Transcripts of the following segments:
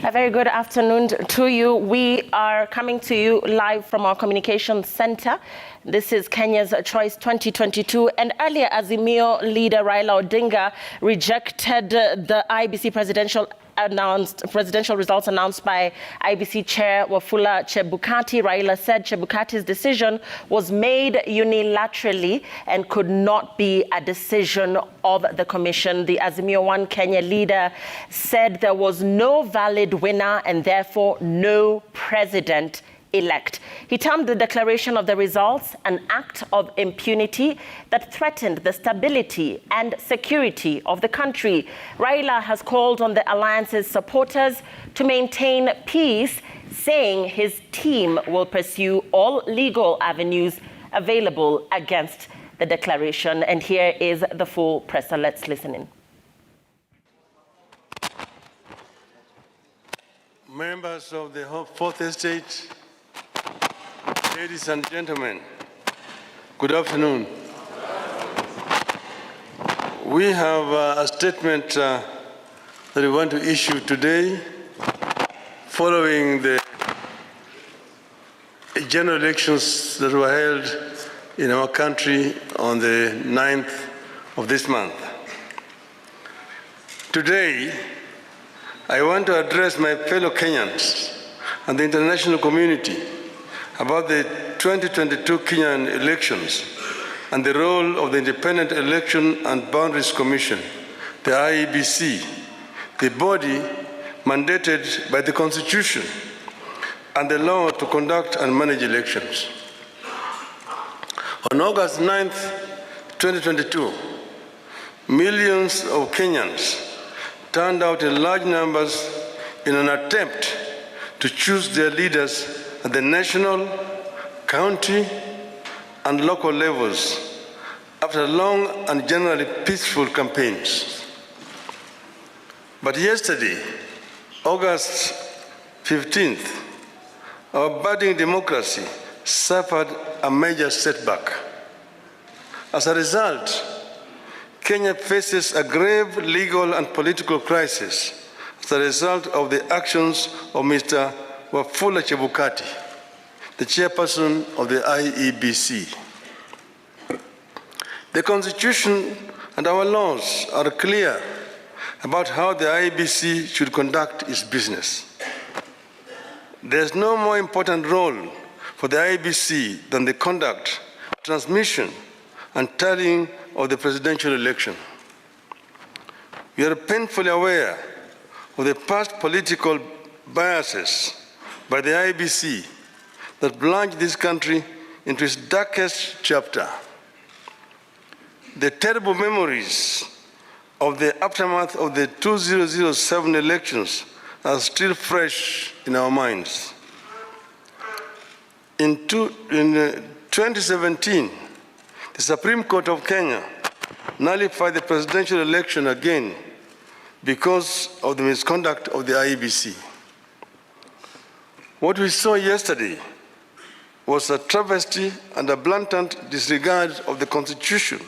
A very good afternoon to you. We are coming to you live from our communications center. This is Kenya's Choice 2022. And earlier, Azimio leader Raila Odinga rejected the IEBC presidential results announced by IEBC Chair Wafula Chebukati. Raila said Chebukati's decision was made unilaterally and could not be a decision of the commission. The Azimio One Kenya leader said there was no valid winner and therefore no president-elect. He termed the declaration of the results an act of impunity that threatened the stability and security of the country. Raila has called on the alliance's supporters to maintain peace, saying his team will pursue all legal avenues available against the declaration. And here is the full presser. Let's listen in. Members of the Fourth Estate, ladies and gentlemen, good afternoon. We have a statement that we want to issue today following the general elections that were held in our country on the 9th of this month. Today, I want to address my fellow Kenyans and the international community about the 2022 Kenyan elections and the role of the Independent Election and Boundaries Commission, the IEBC, the body mandated by the Constitution and the law to conduct and manage elections. On August 9th, 2022, millions of Kenyans turned out in large numbers in an attempt to choose their leaders at the national, county, and local levels after long and generally peaceful campaigns. But yesterday, August 15th, our budding democracy suffered a major setback. As a result, Kenya faces a grave legal and political crisis as a result of the actions of Mr. Wafula Chebukati, the chairperson of the IEBC. The Constitution and our laws are clear about how the IEBC should conduct its business. There is no more important role for the IEBC than the conduct, transmission, and tallying of the presidential election. We are painfully aware of the past political biases by the IEBC that plunged this country into its darkest chapter. The terrible memories of the aftermath of the 2007 elections are still fresh in our minds. In 2017, the Supreme Court of Kenya nullified the presidential election again because of the misconduct of the IEBC. What we saw yesterday was a travesty and a blatant disregard of the Constitution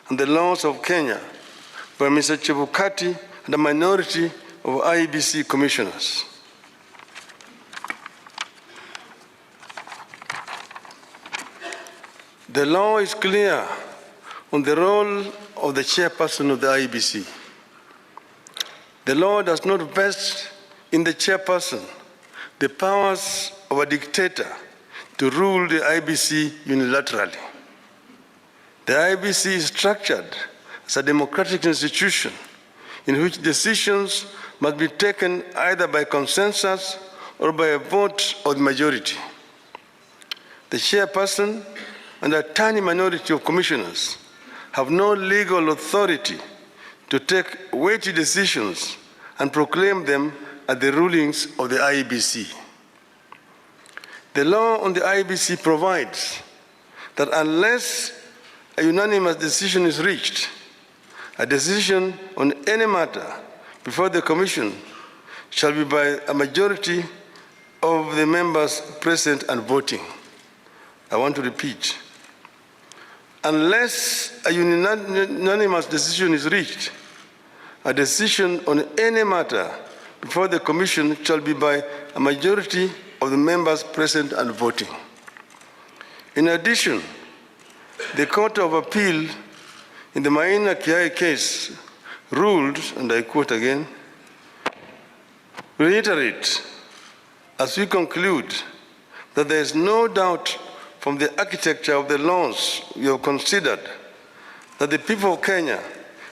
and the laws of Kenya by Mr. Chebukati and a minority of IEBC commissioners. The law is clear on the role of the chairperson of the IEBC. The law does not vest in the chairperson the powers of a dictator to rule the IEBC unilaterally. The IEBC is structured as a democratic institution in which decisions must be taken either by consensus or by a vote of the majority. The chairperson and a tiny minority of commissioners have no legal authority to take weighty decisions and proclaim them as the rulings of the IEBC. The law on the IEBC provides that unless a unanimous decision is reached, a decision on any matter before the Commission shall be by a majority of the members present and voting. I want to repeat. Unless a unanimous decision is reached, a decision on any matter before the Commission shall be by a majority of the members present and voting. In addition, the Court of Appeal in the Maina Kiai case ruled, and I quote again, reiterate, as we conclude, that there is no doubt from the architecture of the laws we have considered that the people of Kenya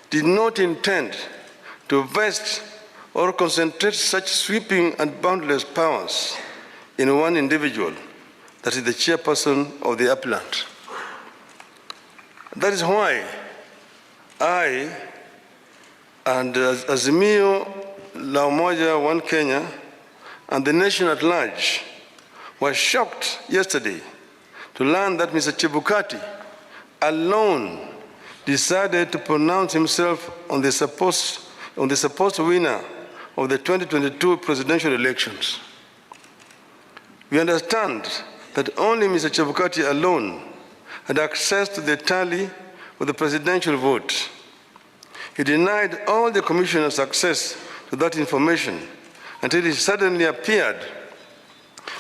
did not intend to vest or concentrate such sweeping and boundless powers in one individual, that is the chairperson of the appellant. That is why I and Azimio, La Umoja, One Kenya, and the nation at large were shocked yesterday to learn that Mr. Chebukati alone decided to pronounce himself on the supposed winner of the 2022 presidential elections. We understand that only Mr. Chebukati alone had access to the tally of the presidential vote. He denied all the commissioners access to that information until he suddenly appeared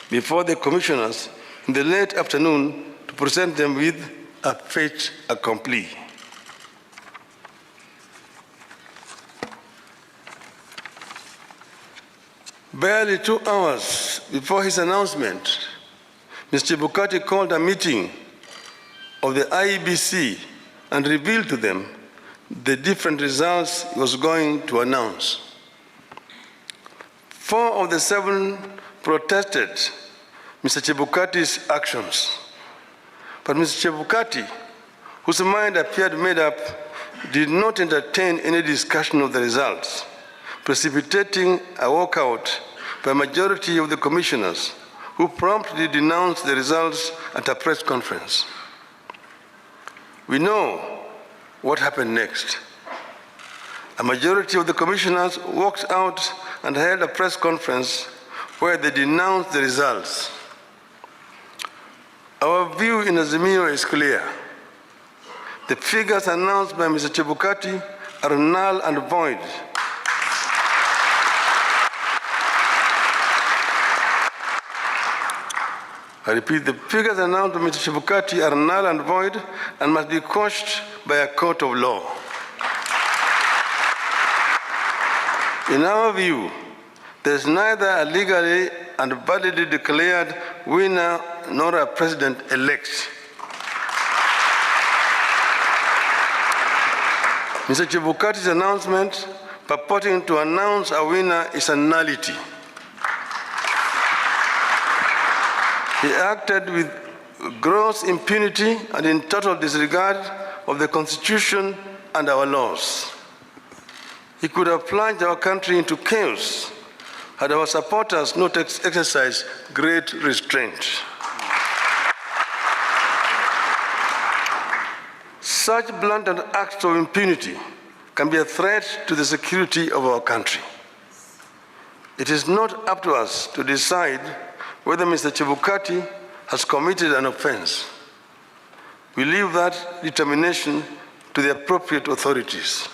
before the commissioners in the late afternoon to present them with a fait accompli. Barely 2 hours before his announcement, Mr. Chebukati called a meeting of the IEBC and revealed to them the different results he was going to announce. 4 of the 7 protested Mr. Chebukati's actions. But Mr. Chebukati, whose mind appeared made up, did not entertain any discussion of the results, precipitating a walkout by a majority of the commissioners, who promptly denounced the results at a press conference. We know what happened next. A majority of the commissioners walked out and held a press conference where they denounced the results. Our view in Azimio is clear. The figures announced by Mr. Chebukati are null and void. I repeat, the figures announced by Mr. Chebukati are null and void and must be quashed by a court of law. In our view, there is neither a legally and validly declared winner nor a president-elect. Mr. Chebukati's announcement purporting to announce a winner is a nullity. He acted with gross impunity and in total disregard of the Constitution and our laws. He could have plunged our country into chaos had our supporters not exercised great restraint. Such blatant acts of impunity can be a threat to the security of our country. It is not up to us to decide whether Mr. Chebukati has committed an offense. We leave that determination to the appropriate authorities.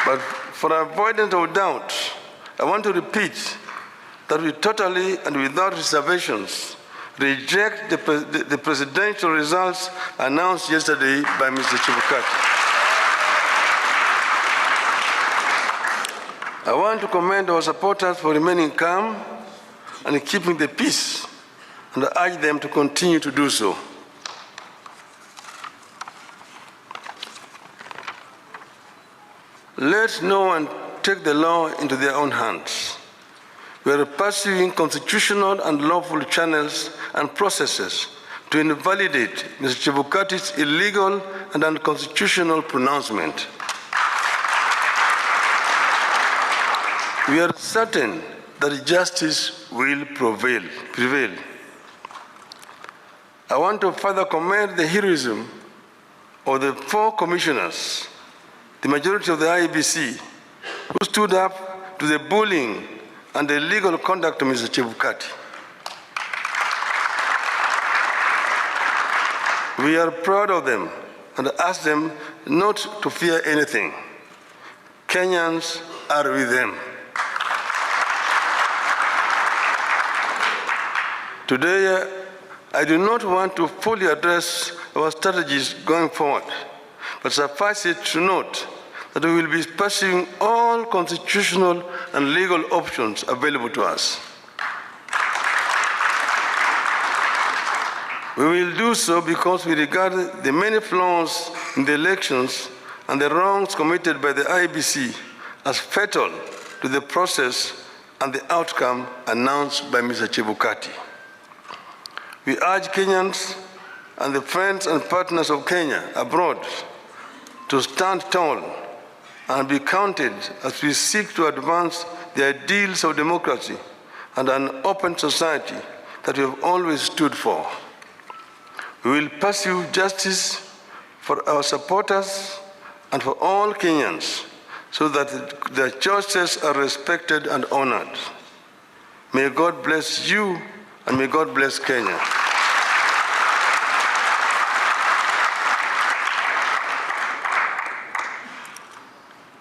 But for avoidance of doubt, I want to repeat that we totally and without reservations reject the presidential results announced yesterday by Mr. Chebukati. I want to commend our supporters for remaining calm and keeping the peace, and I urge them to continue to do so. Let no one take the law into their own hands. We are pursuing constitutional and lawful channels and processes to invalidate Mr. Chebukati's illegal and unconstitutional pronouncement. We are certain that justice will prevail. I want to further commend the heroism of the 4 commissioners, the majority of the IEBC, who stood up to the bullying and the illegal conduct of Mr. Chebukati. We are proud of them and ask them not to fear anything. Kenyans are with them. Today, I do not want to fully address our strategies going forward, but suffice it to note that we will be pursuing all constitutional and legal options available to us. We will do so because we regard the many flaws in the elections and the wrongs committed by the IEBC as fatal to the process and the outcome announced by Mr. Chebukati. We urge Kenyans and the friends and partners of Kenya abroad to stand tall and be counted as we seek to advance the ideals of democracy and an open society that we have always stood for. We will pursue justice for our supporters and for all Kenyans so that their choices are respected and honored. May God bless you and may God bless Kenya.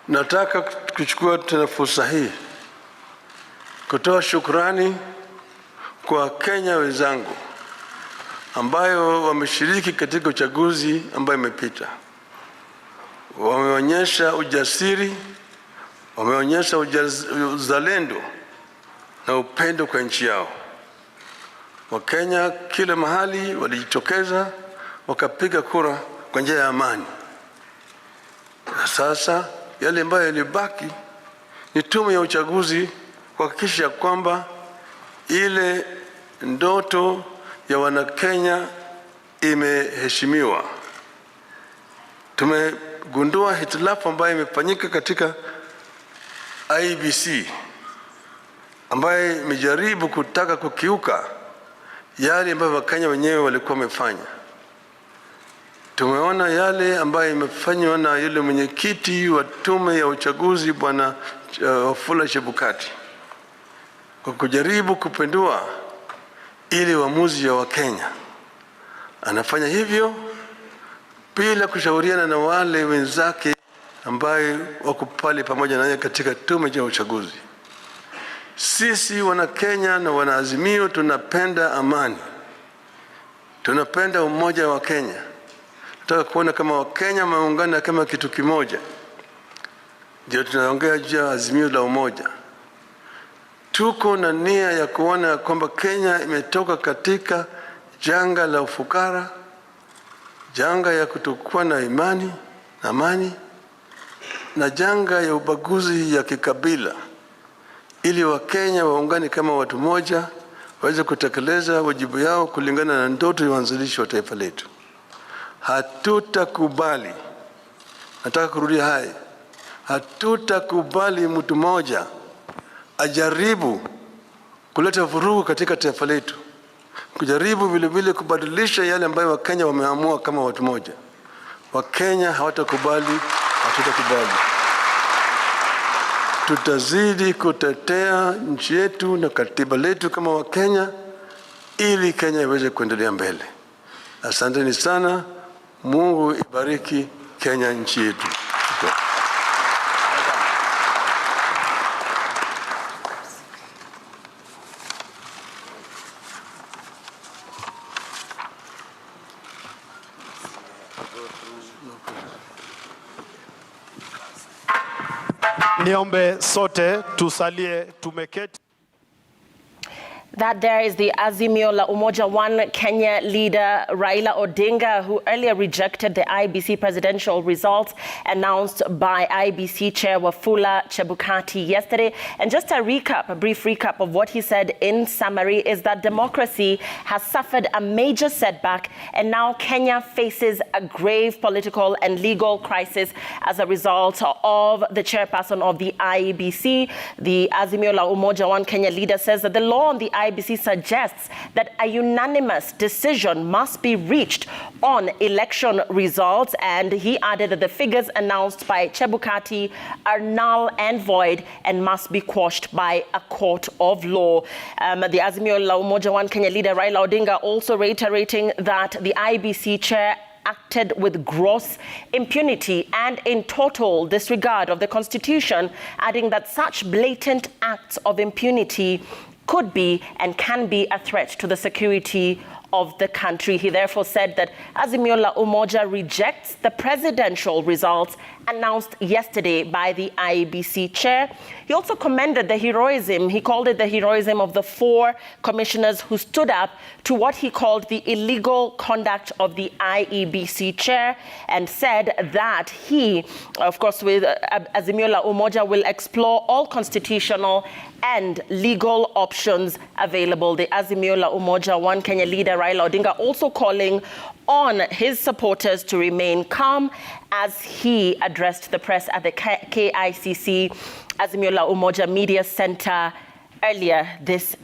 Nataka kuchukua tena fursa hii kutoa shukrani kwa Kenya wenzangu ambayo wameshiriki katika uchaguzi ambayo imepita. Wameonyesha ujasiri, wameonyesha uzalendo na upendo kwa nchi yao. Wakenya kila mahali walijitokeza wakapiga kura kwa njia ya amani. Sasa yale ambayo yalibaki ni tume ya uchaguzi kuhakikisha kwamba ile ndoto ya Wanakenya imeheshimiwa. Tumegundua hitilafu ambayo imefanyika katika IEBC ambayo imejaribu kutaka kukiuka yale ambayo Wakenya wenyewe walikuwa wamefanya. Tumeona yale ambayo imefanywa na yule mwenyekiti wa tume ya uchaguzi Bwana Wafula Chebukati kwa kujaribu kupindua ili uamuzi ya Wakenya. Anafanya hivyo bila kushauriana na wale wenzake ambaye wako pale pamoja naye katika tume ya uchaguzi. Sisi wana Kenya na wana Azimio tunapenda amani. Tunapenda umoja wa Kenya. Tunataka kuona kama Wakenya wameungana kama kitu kimoja. Ndio tunaongea juu ya Azimio la umoja. Tuko na nia ya kuona kwamba Kenya imetoka katika janga la ufukara, janga ya kutokuwa na amani, na janga ya ubaguzi ya kikabila, ili Wakenya waungane kama watu moja, waweze kutekeleza wajibu yao kulingana na ndoto ya uanzilishi wa taifa letu. Hatutakubali, nataka kurudia haya, hatutakubali mtu mmoja ajaribu kuleta vurugu katika taifa letu, kujaribu vile vile kubadilisha yale ambayo Wakenya wameamua kama watu moja. Wakenya hawatakubali, hatutakubali. Tutazidi kutetea nchi yetu na katiba letu kama Wakenya ili Kenya iweze kuendelea mbele. Asanteni sana. Mungu ibariki Kenya, nchi yetu. Niombe sote tusalie tumeketi. That there is the Azimio la Umoja One Kenya leader Raila Odinga, who earlier rejected the IEBC presidential results announced by IEBC Chair Wafula Chebukati yesterday. And just a brief recap of what he said in summary is that democracy has suffered a major setback, and now Kenya faces a grave political and legal crisis as a result of the chairperson of the IEBC. The Azimio la Umoja One Kenya leader says that the law on the IEBC suggests that a unanimous decision must be reached on election results, and he added that the figures announced by Chebukati are null and void and must be quashed by a court of law. The Azimio la Umoja One Kenya leader Raila Odinga also reiterating that the IEBC chair acted with gross impunity and in total disregard of the Constitution, adding that such blatant acts of impunity could be and can be a threat to the security of the country. He therefore said that Azimio La Umoja rejects the presidential results announced yesterday by the IEBC chair. He also commended the heroism, he called it the heroism of the 4 commissioners who stood up to what he called the illegal conduct of the IEBC chair, and said that he, of course, with Azimio La Umoja, will explore all constitutional and legal options available. The Azimio La Umoja One Kenya leader Raila Odinga also calling on his supporters to remain calm as he addressed the press at the KICC Azimio La Umoja Media Center earlier this